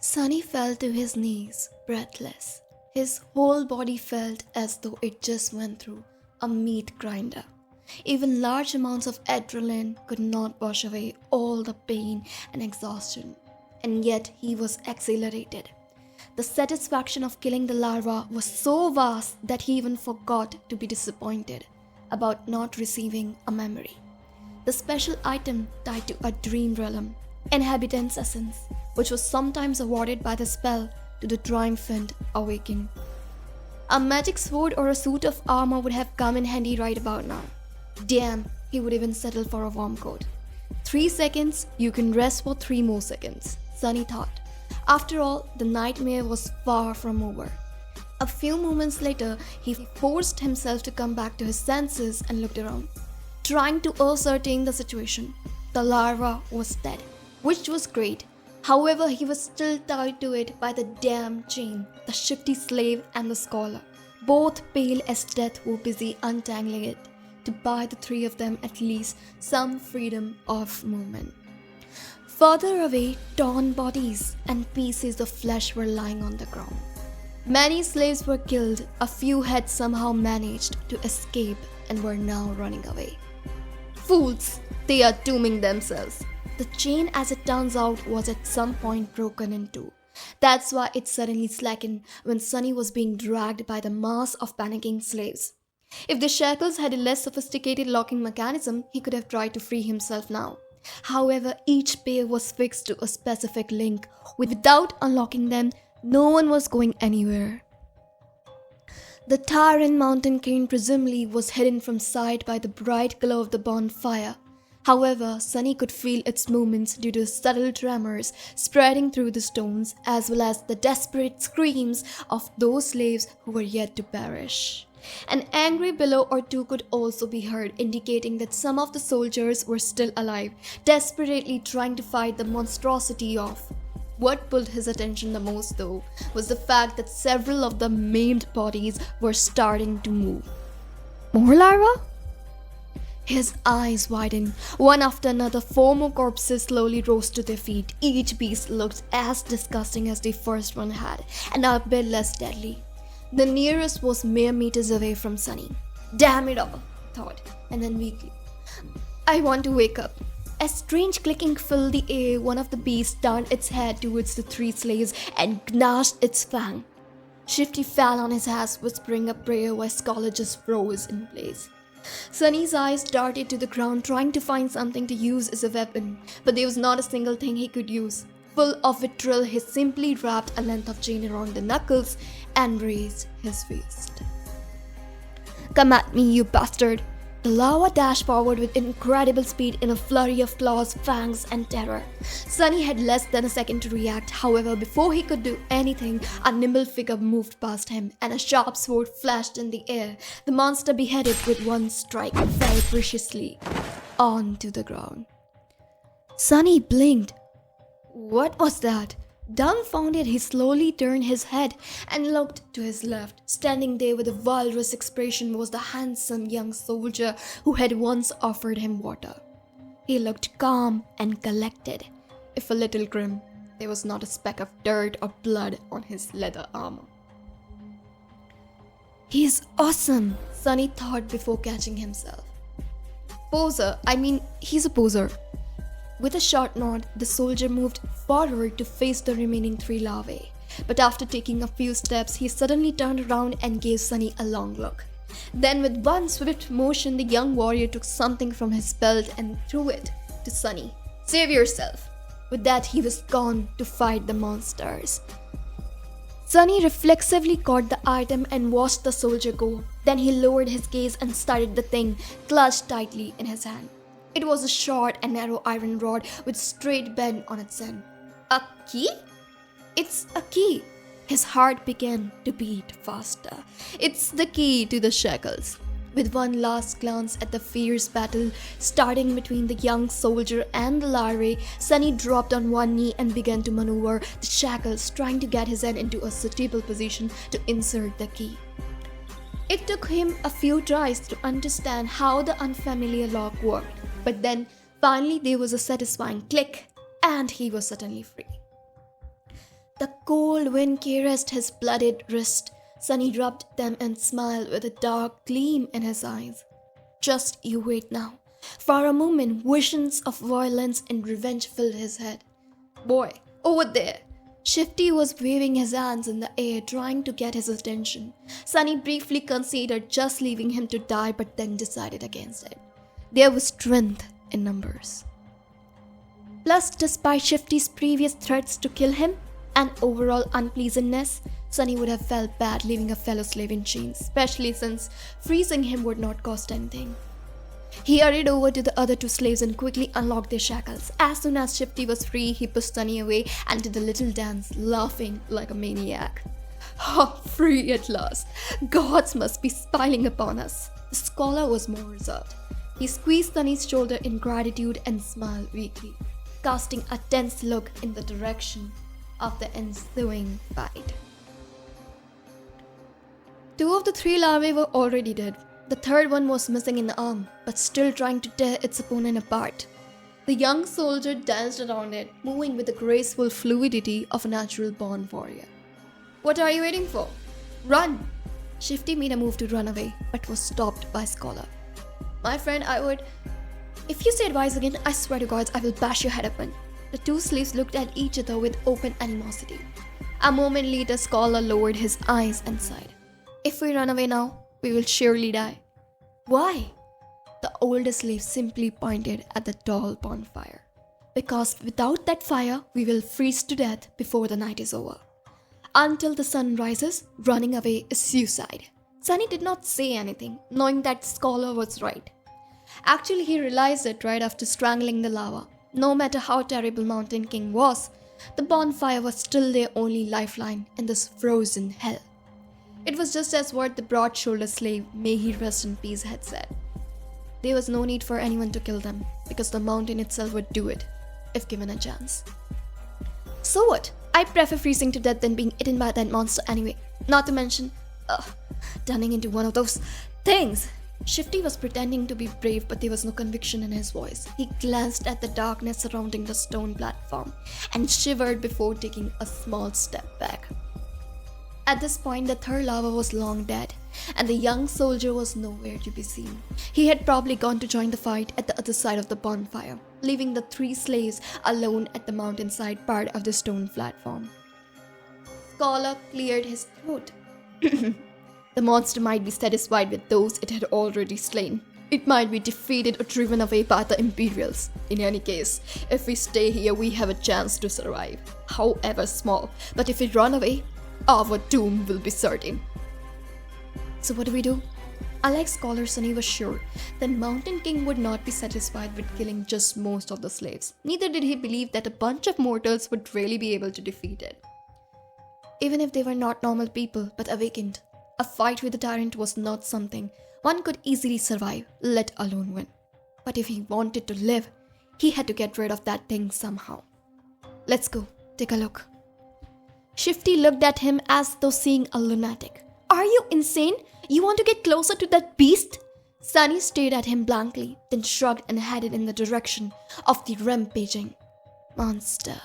Sunny fell to his knees, breathless. His whole body felt as though it just went through a meat grinder. Even large amounts of adrenaline could not wash away all the pain and exhaustion. And yet he was exhilarated. The satisfaction of killing the larva was so vast that he even forgot to be disappointed about not receiving a memory. The special item tied to a dream realm, inhabitant's essence, which was sometimes awarded by the spell to the triumphant awaking. A magic sword or a suit of armor would have come in handy right about now. Damn, he would even settle for a warm coat. 3 seconds, you can rest for 3 more seconds, Sunny thought. After all, the nightmare was far from over. A few moments later, he forced himself to come back to his senses and looked around, trying to ascertain the situation. The larva was dead, which was great. However, he was still tied to it by the damn chain. The shifty slave and the scholar, both pale as death, were busy untangling it to buy the 3 of them at least some freedom of movement. Further away, torn bodies and pieces of flesh were lying on the ground. Many slaves were killed. A few had somehow managed to escape and were now running away. Fools! They are dooming themselves. The chain, as it turns out, was at some point broken in two. That's why it suddenly slackened when Sunny was being dragged by the mass of panicking slaves. If the shackles had a less sophisticated locking mechanism, he could have tried to free himself now. However, each pair was fixed to a specific link. Without unlocking them, no one was going anywhere. The tyrant mountain crane presumably was hidden from sight by the bright glow of the bonfire. However, Sunny could feel its movements due to subtle tremors spreading through the stones, as well as the desperate screams of those slaves who were yet to perish. An angry bellow or two could also be heard, indicating that some of the soldiers were still alive, desperately trying to fight the monstrosity off. What pulled his attention the most, though, was the fact that several of the maimed bodies were starting to move. More larvae? His eyes widened. One after another, 4 more corpses slowly rose to their feet. Each beast looked as disgusting as the first one had, and a bit less deadly. The nearest was mere meters away from Sunny. Damn it all, thought, and then weakly, I want to wake up. A strange clicking filled the air. One of the beasts turned its head towards the 3 slaves and gnashed its fang. Shifty fell on his ass, whispering a prayer while Scholar just froze in place. Sunny's eyes darted to the ground, trying to find something to use as a weapon, but there was not a single thing he could use. Full of vitriol, he simply wrapped a length of chain around the knuckles and raised his fist. Come at me, you bastard! The larva dashed forward with incredible speed in a flurry of claws, fangs, and terror. Sunny had less than a second to react. However, before he could do anything, a nimble figure moved past him, and a sharp sword flashed in the air. The monster, beheaded with one strike, fell viciously onto the ground. Sunny blinked. What was that? Dumbfounded, he slowly turned his head and looked to his left. Standing there with a valorous expression was the handsome young soldier who had once offered him water. He looked calm and collected, if a little grim. There was not a speck of dirt or blood on his leather armor. He's awesome, Sunny thought before catching himself. Poser, he's a poser. With a short nod, the soldier moved forward to face the remaining 3 larvae. But after taking a few steps, he suddenly turned around and gave Sunny a long look. Then with one swift motion, the young warrior took something from his belt and threw it to Sunny. Save yourself! With that, he was gone to fight the monsters. Sunny reflexively caught the item and watched the soldier go. Then he lowered his gaze and studied the thing, clutched tightly in his hand. It was a short and narrow iron rod with straight bend on its end. A key? It's a key. His heart began to beat faster. It's the key to the shackles. With one last glance at the fierce battle starting between the young soldier and the larvae, Sunny dropped on one knee and began to maneuver the shackles, trying to get his hand into a suitable position to insert the key. It took him a few tries to understand how the unfamiliar lock worked. But then, finally, there was a satisfying click, and he was suddenly free. The cold wind caressed his bloodied wrist. Sunny rubbed them and smiled with a dark gleam in his eyes. Just you wait now. For a moment, visions of violence and revenge filled his head. Boy, over there! Shifty was waving his hands in the air, trying to get his attention. Sunny briefly considered just leaving him to die, but then decided against it. There was strength in numbers. Plus, despite Shifty's previous threats to kill him and overall unpleasantness, Sunny would have felt bad leaving a fellow slave in chains, especially since freezing him would not cost anything. He hurried over to the other two slaves and quickly unlocked their shackles. As soon as Shifty was free, he pushed Sunny away and did a little dance, laughing like a maniac. Ha! Free at last! Gods must be smiling upon us. The scholar was more reserved. He squeezed Sunny's shoulder in gratitude and smiled weakly, casting a tense look in the direction of the ensuing fight. 2 of the 3 larvae were already dead. The third one was missing an arm, but still trying to tear its opponent apart. The young soldier danced around it, moving with the graceful fluidity of a natural-born warrior. What are you waiting for? Run! Shifty made a move to run away, but was stopped by Scholar. My friend, if you say advice again, I swear to God, I will bash your head open. The 2 slaves looked at each other with open animosity. A moment later, Scholar lowered his eyes and sighed. If we run away now, we will surely die. Why? The older slave simply pointed at the tall bonfire. Because without that fire, we will freeze to death before the night is over. Until the sun rises, running away is suicide. Sunny did not say anything, knowing that Scholar was right. Actually, he realized it right after strangling the lava. No matter how terrible Mountain King was, the bonfire was still their only lifeline in this frozen hell. It was just as what the broad-shouldered slave, may he rest in peace, had said. There was no need for anyone to kill them, because the mountain itself would do it, if given a chance. So what? I prefer freezing to death than being eaten by that monster anyway. Not to mention, turning into one of those things. Shifty was pretending to be brave, but there was no conviction in his voice. He glanced at the darkness surrounding the stone platform and shivered before taking a small step back. At this point, the third larva was long dead, and the young soldier was nowhere to be seen. He had probably gone to join the fight at the other side of the bonfire, leaving the 3 slaves alone at the mountainside part of the stone platform. Scholar cleared his throat. The monster might be satisfied with those it had already slain. It might be defeated or driven away by the Imperials. In any case, if we stay here, we have a chance to survive, however small. But if we run away, our doom will be certain. So what do? Unlike Scholar, Sunny was sure that Mountain King would not be satisfied with killing just most of the slaves. Neither did he believe that a bunch of mortals would really be able to defeat it. Even if they were not normal people, but awakened, a fight with the tyrant was not something one could easily survive, let alone win. But if he wanted to live, he had to get rid of that thing somehow. Let's go, take a look. Shifty looked at him as though seeing a lunatic. Are you insane? You want to get closer to that beast? Sunny stared at him blankly, then shrugged and headed in the direction of the rampaging monster.